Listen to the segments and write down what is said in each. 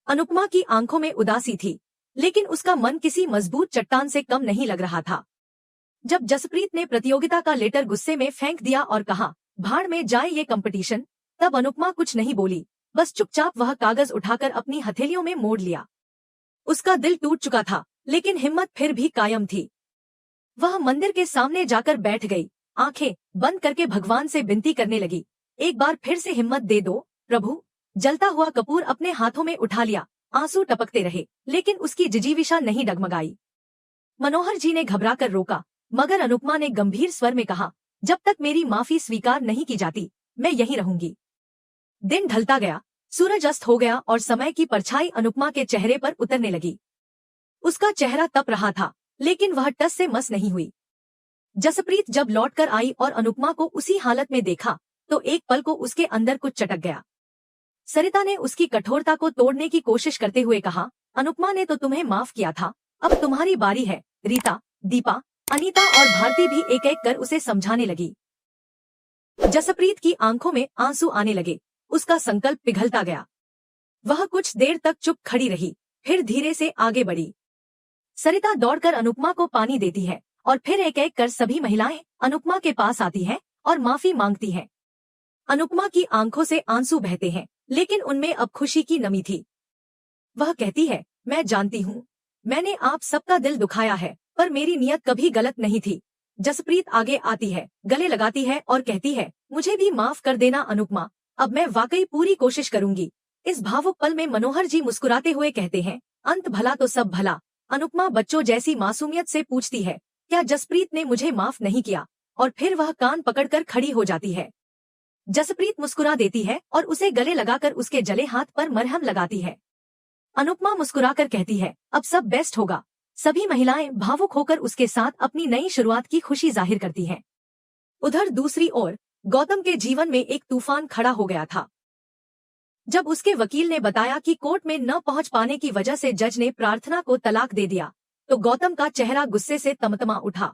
अनुपमा की आंखों में उदासी थी, लेकिन उसका मन किसी मजबूत चट्टान से कम नहीं लग रहा था। जब जसप्रीत ने प्रतियोगिता का लेटर गुस्से में फेंक दिया और कहा, भाड़ में जाए ये कंपटीशन, तब अनुपमा कुछ नहीं बोली, बस चुपचाप वह कागज उठाकर अपनी हथेलियों में मोड़ लिया। उसका दिल टूट चुका था, लेकिन हिम्मत फिर भी कायम थी। वह मंदिर के सामने जाकर बैठ गई, आंखें बंद करके भगवान से विनती करने लगी, एक बार फिर से हिम्मत दे दो प्रभु। जलता हुआ कपूर अपने हाथों में उठा लिया, आंसू टपकते रहे, लेकिन उसकी जिजीविषा नहीं डगमगाई। मनोहर जी ने घबराकर रोका, मगर अनुपमा ने गंभीर स्वर में कहा, जब तक मेरी माफी स्वीकार नहीं की जाती, मैं यहीं रहूंगी। दिन ढलता गया, सूरज अस्त हो गया और समय की परछाई अनुपमा के चेहरे पर उतरने लगी। उसका चेहरा तप रहा था, लेकिन वह टस से मस नहीं हुई। जसप्रीत जब लौटकर आई और अनुपमा को उसी हालत में देखा, तो एक पल को उसके अंदर कुछ चटक गया। सरिता ने उसकी कठोरता को तोड़ने की कोशिश करते हुए कहा, अनुपमा ने तो तुम्हें माफ किया था, अब तुम्हारी बारी है। रीता, दीपा, अनीता और भारती भी एक एक कर उसे समझाने लगी। जसप्रीत की आंखों में आंसू आने लगे, उसका संकल्प पिघलता गया। वह कुछ देर तक चुप खड़ी रही, फिर धीरे से आगे बढ़ी। सरिता दौड़कर अनुपमा को पानी देती है और फिर एक एक कर सभी महिलाएं अनुपमा के पास आती हैं और माफी मांगती हैं। अनुपमा की आंखों से आंसू बहते हैं, लेकिन उनमें अब खुशी की नमी थी। वह कहती है, मैं जानती हूँ, मैंने आप सबका दिल दुखाया है, पर मेरी नियत कभी गलत नहीं थी। जसप्रीत आगे आती है, गले लगाती है और कहती है, मुझे भी माफ कर देना अनुपमा, अब मैं वाकई पूरी कोशिश करूंगी। इस भावुक पल में मनोहर जी मुस्कुराते हुए कहते हैं, अंत भला तो सब भला। अनुपमा बच्चों जैसी मासूमियत से पूछती है, क्या जसप्रीत ने मुझे माफ नहीं किया? और फिर वह कान पकड़कर खड़ी हो जाती है। जसप्रीत मुस्कुरा देती है और उसे गले लगाकर उसके जले हाथ पर मरहम लगाती है। अनुपमा मुस्कुराकर कहती है, अब सब बेस्ट होगा। सभी महिलाएं भावुक होकर उसके साथ अपनी नई शुरुआत की खुशी जाहिर करती हैं। उधर दूसरी ओर गौतम के जीवन में एक तूफान खड़ा हो गया था। जब उसके वकील ने बताया कि कोर्ट में न पहुंच पाने की वजह से जज ने प्रार्थना को तलाक दे दिया, तो गौतम का चेहरा गुस्से से तमतमा उठा।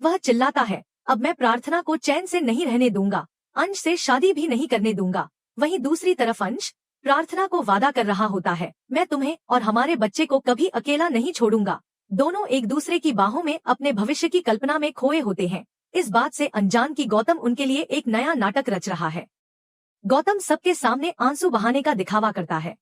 वह चिल्लाता है, अब मैं प्रार्थना को चैन से नहीं रहने दूंगा, अंश से शादी भी नहीं करने दूंगा। वहीं दूसरी तरफ अंश प्रार्थना को वादा कर रहा होता है, मैं तुम्हें और हमारे बच्चे को कभी अकेला नहीं छोड़ूंगा। दोनों एक दूसरे की बाहों में अपने भविष्य की कल्पना में खोए होते हैं, इस बात से अनजान कि गौतम उनके लिए एक नया नाटक रच रहा है। गौतम सबके सामने आंसू बहाने का दिखावा करता है।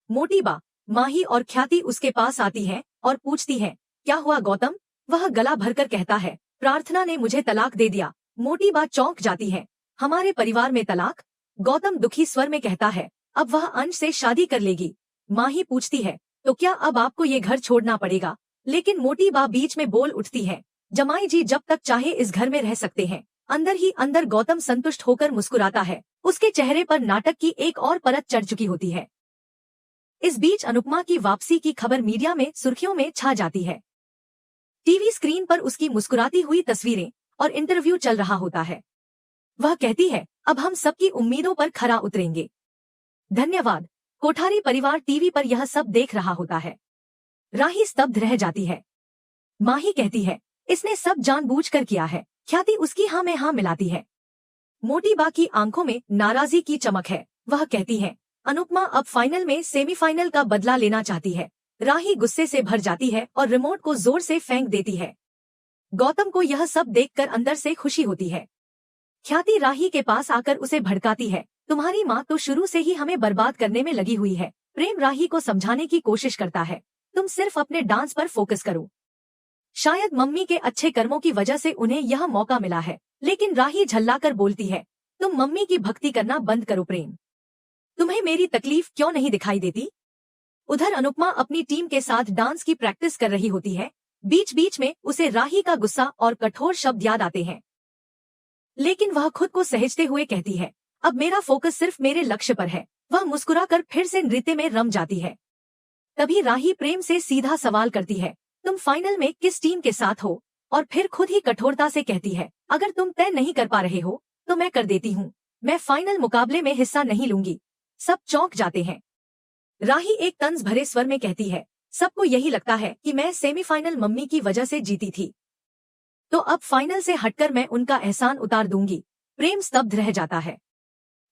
मोटी बा, माही और ख्याति उसके पास आती है और पूछती है, क्या हुआ गौतम? वह गला भरकर कहता है, प्रार्थना ने मुझे तलाक दे दिया। मोटी बा चौंक जाती है, हमारे परिवार में तलाक? गौतम दुखी स्वर में कहता है, अब वह अंश से शादी कर लेगी। माही पूछती है, तो क्या अब आपको ये घर छोड़ना पड़ेगा? लेकिन मोटी बा बीच में बोल उठती है, जमाई जी जब तक चाहे इस घर में रह सकते हैं। अंदर ही अंदर गौतम संतुष्ट होकर मुस्कुराता है, उसके चेहरे पर नाटक की एक और परत चढ़ चुकी होती है। इस बीच अनुपमा की वापसी की खबर मीडिया में सुर्खियों में छा जाती है। टीवी स्क्रीन पर उसकी मुस्कुराती हुई तस्वीरें और इंटरव्यू चल रहा होता है। वह कहती है, अब हम सबकी उम्मीदों पर खरा उतरेंगे। धन्यवाद। कोठारी परिवार टीवी पर यह सब देख रहा होता है। राही स्तब्ध रह जाती है। माही कहती है, इसने सब जानबूझकर किया है। ख्याति उसकी हाँ में हाँ मिलाती है। मोटी बा की आंखों में नाराजगी की चमक है। वह कहती है, अनुपमा अब फाइनल में सेमीफाइनल का बदला लेना चाहती है। राही गुस्से से भर जाती है और रिमोट को जोर से फेंक देती है। गौतम को यह सब देखकर अंदर से खुशी होती है। ख्याति राही के पास आकर उसे भड़काती है, तुम्हारी माँ तो शुरू से ही हमें बर्बाद करने में लगी हुई है। प्रेम राही को समझाने की कोशिश करता है, तुम सिर्फ अपने डांस पर फोकस करो। शायद मम्मी के अच्छे कर्मों की वजह से उन्हें यह मौका मिला है। लेकिन राही झल्लाकर बोलती है, तुम मम्मी की भक्ति करना बंद करो प्रेम। तुम्हें मेरी तकलीफ क्यों नहीं दिखाई देती? उधर अनुपमा अपनी टीम के साथ डांस की प्रैक्टिस कर रही होती है। बीच बीच में उसे राही का गुस्सा और कठोर शब्द याद आते हैं, लेकिन वह खुद को सहेजते हुए कहती है, अब मेरा फोकस सिर्फ मेरे लक्ष्य पर है। वह मुस्कुराकर फिर से नृत्य में रम जाती है। तभी राही प्रेम से सीधा सवाल करती है, तुम फाइनल में किस टीम के साथ हो? और फिर खुद ही कठोरता से कहती है, अगर तुम तय नहीं कर पा रहे हो तो मैं कर देती हूँ, मैं फाइनल मुकाबले में हिस्सा नहीं लूंगी। सब चौंक जाते हैं। राही एक तंज भरे स्वर में कहती है, सबको यही लगता है कि मैं सेमीफाइनल मम्मी की वजह से जीती थी, तो अब फाइनल से हटकर मैं उनका एहसान उतार दूंगी। प्रेम स्तब्ध रह जाता है।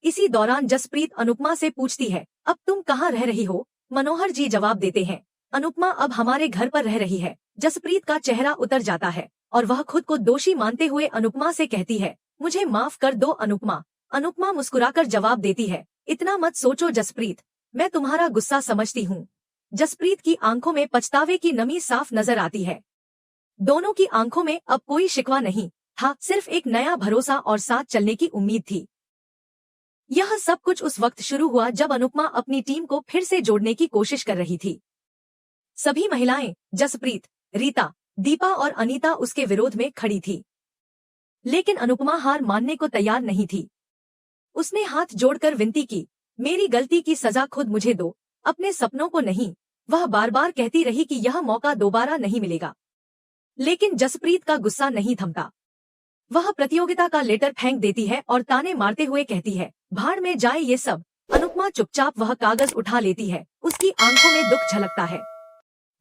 इसी दौरान जसप्रीत अनुपमा से पूछती है, अब तुम कहाँ रह रही हो? मनोहर जी जवाब देते हैं, अनुपमा अब हमारे घर पर रह रही है। जसप्रीत का चेहरा उतर जाता है और वह खुद को दोषी मानते हुए अनुपमा से कहती है, मुझे माफ कर दो अनुपमा। अनुपमा मुस्कुराकर जवाब देती है, इतना मत सोचो जसप्रीत, मैं तुम्हारा गुस्सा समझती हूँ। जसप्रीत की आंखों में पछतावे की नमी साफ नजर आती है। दोनों की आंखों में अब कोई शिकवा नहीं था, सिर्फ एक नया भरोसा और साथ चलने की उम्मीद थी। यह सब कुछ उस वक्त शुरू हुआ जब अनुपमा अपनी टीम को फिर से जोड़ने की कोशिश कर रही थी। सभी महिलाएं, जसप्रीत, रीता, दीपा और अनीता उसके विरोध में खड़ी थी, लेकिन अनुपमा हार मानने को तैयार नहीं थी। उसने हाथ जोड़कर विनती की, मेरी गलती की सजा खुद मुझे दो, अपने सपनों को नहीं। वह बार बार कहती रही कि यह मौका दोबारा नहीं मिलेगा, लेकिन जसप्रीत का गुस्सा नहीं थमता। वह प्रतियोगिता का लेटर फेंक देती है और ताने मारते हुए कहती है, भाड़ में जाए ये सब। अनुपमा चुपचाप वह कागज उठा लेती है, उसकी आंखों में दुख झलकता है।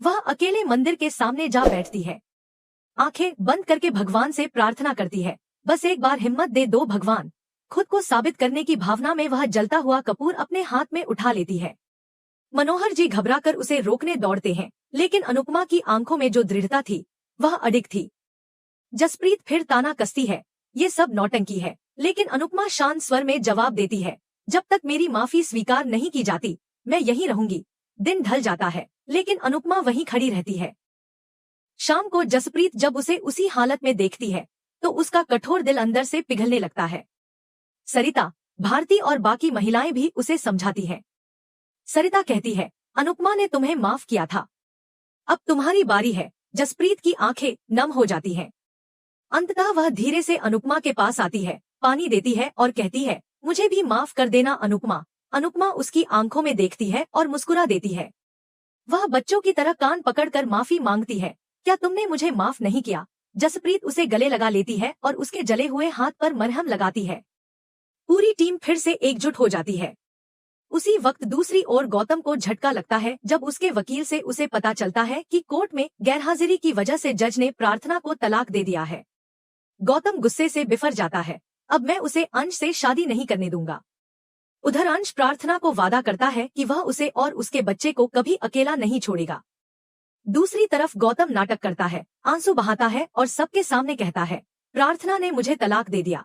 वह अकेले मंदिर के सामने जा बैठती है, आंखें बंद करके भगवान से प्रार्थना करती है, बस एक बार हिम्मत दे दो भगवान। खुद को साबित करने की भावना में वह जलता हुआ कपूर अपने हाथ में उठा लेती है। मनोहर जी घबराकर उसे रोकने दौड़ते हैं, लेकिन अनुपमा की आंखों में जो दृढ़ता थी वह अडिग थी। जसप्रीत फिर ताना कसती है, ये सब नौटंकी है, लेकिन अनुपमा शांत स्वर में जवाब देती है, जब तक मेरी माफी स्वीकार नहीं की जाती मैं यहीं रहूंगी। दिन ढल जाता है, लेकिन अनुपमा वहीं खड़ी रहती है। शाम को जसप्रीत जब उसे उसी हालत में देखती है तो उसका कठोर दिल अंदर से पिघलने लगता है। सरिता, भारती और बाकी महिलाएं भी उसे समझाती हैं। सरिता कहती है, अनुपमा ने तुम्हें माफ किया था, अब तुम्हारी बारी है। जसप्रीत की आंखें नम हो जाती हैं। अंततः वह धीरे से अनुपमा के पास आती है, पानी देती है और कहती है, मुझे भी माफ कर देना अनुपमा। अनुपमा उसकी आंखों में देखती है और मुस्कुरा देती है। वह बच्चों की तरह कान पकड़कर माफी मांगती है, क्या तुमने मुझे माफ नहीं किया? जसप्रीत उसे गले लगा लेती है और उसके जले हुए हाथ पर मरहम लगाती है। पूरी टीम फिर से एकजुट हो जाती है। उसी वक्त दूसरी ओर गौतम को झटका लगता है जब उसके वकील से उसे पता चलता है कि कोर्ट में गैरहाजिरी की वजह से जज ने प्रार्थना को तलाक दे दिया है। गौतम गुस्से से बिफर जाता है, अब मैं उसे अंश से शादी नहीं करने दूंगा। उधर अंश प्रार्थना को वादा करता है कि वह उसे और उसके बच्चे को कभी अकेला नहीं छोड़ेगा। दूसरी तरफ गौतम नाटक करता है, आंसू बहाता है और सबके सामने कहता है, प्रार्थना ने मुझे तलाक दे दिया।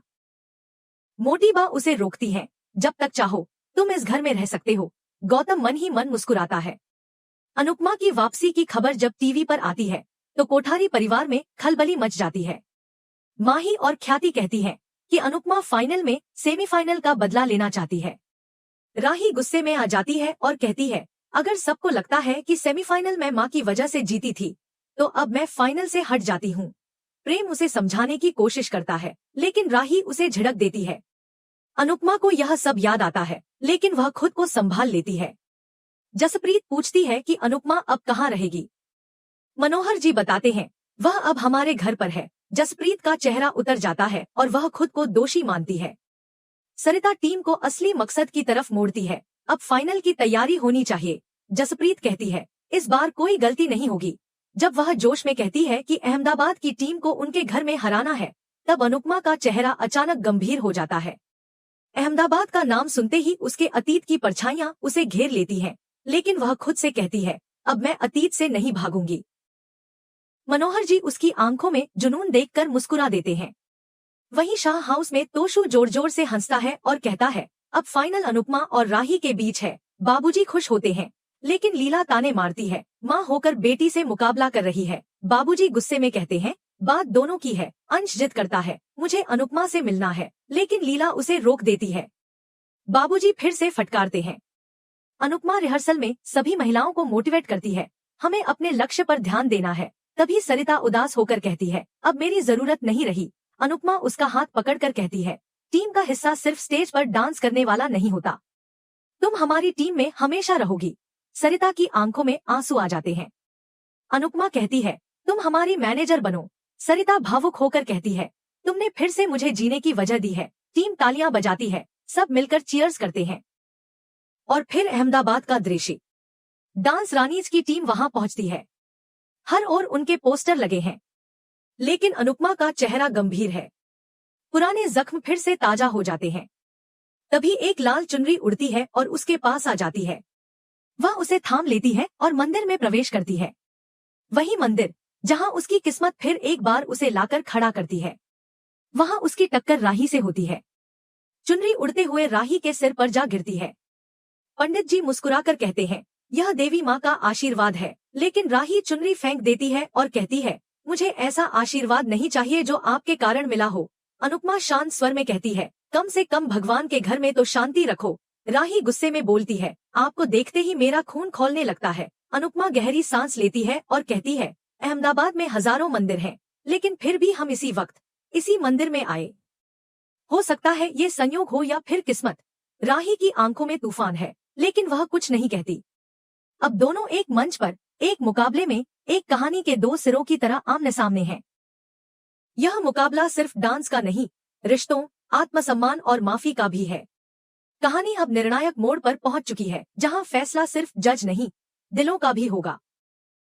मोटी बा उसे रोकती है, जब तक चाहो तुम इस घर में रह सकते हो। गौतम मन ही मन मुस्कुराता है। अनुपमा की वापसी की खबर जब टीवी पर आती है तो कोठारी परिवार में खलबली मच जाती है। माही और ख्याति कहती है कि अनुपमा फाइनल में सेमीफाइनल का बदला लेना चाहती है। राही गुस्से में आ जाती है और कहती है, अगर सबको लगता है कि सेमीफाइनल मैं माँ की वजह से जीती थी तो अब मैं फाइनल से हट जाती हूँ। प्रेम उसे समझाने की कोशिश करता है, लेकिन राही उसे झिड़क देती है। अनुपमा को यह सब याद आता है, लेकिन वह खुद को संभाल लेती है। जसप्रीत पूछती है कि अनुपमा अब कहाँ रहेगी। मनोहर जी बताते हैं, वह अब हमारे घर पर है। जसप्रीत का चेहरा उतर जाता है और वह खुद को दोषी मानती है। सरिता टीम को असली मकसद की तरफ मोड़ती है, अब फाइनल की तैयारी होनी चाहिए। जसप्रीत कहती है, इस बार कोई गलती नहीं होगी। जब वह जोश में कहती है कि अहमदाबाद की टीम को उनके घर में हराना है, तब अनुपमा का चेहरा अचानक गंभीर हो जाता है। अहमदाबाद का नाम सुनते ही उसके अतीत की परछाइयां उसे घेर लेती हैं, लेकिन वह खुद से कहती है, अब मैं अतीत से नहीं भागूंगी। मनोहर जी उसकी आंखों में जुनून देखकर मुस्कुरा देते हैं। वहीं शाह हाउस में तोशु जोर जोर से हंसता है और कहता है, अब फाइनल अनुपमा और राही के बीच है। बाबूजी खुश होते हैं, लेकिन लीला ताने मारती है, माँ होकर बेटी से मुकाबला कर रही है। बाबूजी गुस्से में कहते हैं, बात दोनों की है। अंश जिद करता है, मुझे अनुपमा से मिलना है, लेकिन लीला उसे रोक देती है। बाबूजी फिर से फटकारते हैं। अनुपमा रिहर्सल में सभी महिलाओं को मोटिवेट करती है, हमें अपने लक्ष्य पर ध्यान देना है। तभी सरिता उदास होकर कहती है, अब मेरी जरूरत नहीं रही। अनुपमा उसका हाथ पकड़कर कहती है, टीम का हिस्सा सिर्फ स्टेज पर डांस करने वाला नहीं होता, तुम हमारी टीम में हमेशा रहोगी। सरिता की आंखों में आंसू आ जाते हैं। अनुपमा कहती है, तुम हमारी मैनेजर बनो। सरिता भावुक होकर कहती है, तुमने फिर से मुझे जीने की वजह दी है। टीम तालियां बजाती है, सब मिलकर चीयर्स करते हैं। और फिर अहमदाबाद का दृश्य, डांस रानीज की टीम वहां पहुंचती है। हर ओर उनके पोस्टर लगे हैं, लेकिन अनुपमा का चेहरा गंभीर है। पुराने जख्म फिर से ताजा हो जाते हैं। तभी एक लाल चुनरी उड़ती है और उसके पास आ जाती है। वह उसे थाम लेती है और मंदिर में प्रवेश करती है। वही मंदिर जहां उसकी किस्मत फिर एक बार उसे लाकर खड़ा करती है। वहां उसकी टक्कर राही से होती है। चुनरी उड़ते हुए राही के सिर पर जा गिरती है। पंडित जी मुस्कुराकर कहते हैं, यह देवी माँ का आशीर्वाद है। लेकिन राही चुनरी फेंक देती है और कहती है, मुझे ऐसा आशीर्वाद नहीं चाहिए जो आपके कारण मिला हो। अनुपमा शांत स्वर में कहती है, कम से कम भगवान के घर में तो शांति रखो। राही गुस्से में बोलती है, आपको देखते ही मेरा खून खौलने लगता है। अनुपमा गहरी सांस लेती है और कहती है, अहमदाबाद में हजारों मंदिर हैं, लेकिन फिर भी हम इसी वक्त इसी मंदिर में आए। हो सकता है ये संयोग हो या फिर किस्मत। राही की आंखों में तूफान है, लेकिन वह कुछ नहीं कहती। अब दोनों एक मंच पर, एक मुकाबले में, एक कहानी के दो सिरों की तरह आमने सामने हैं। यह मुकाबला सिर्फ डांस का नहीं, रिश्तों, आत्मसम्मान और माफी का भी है। कहानी अब निर्णायक मोड़ पर पहुंच चुकी है, जहां फैसला सिर्फ जज नहीं, दिलों का भी होगा।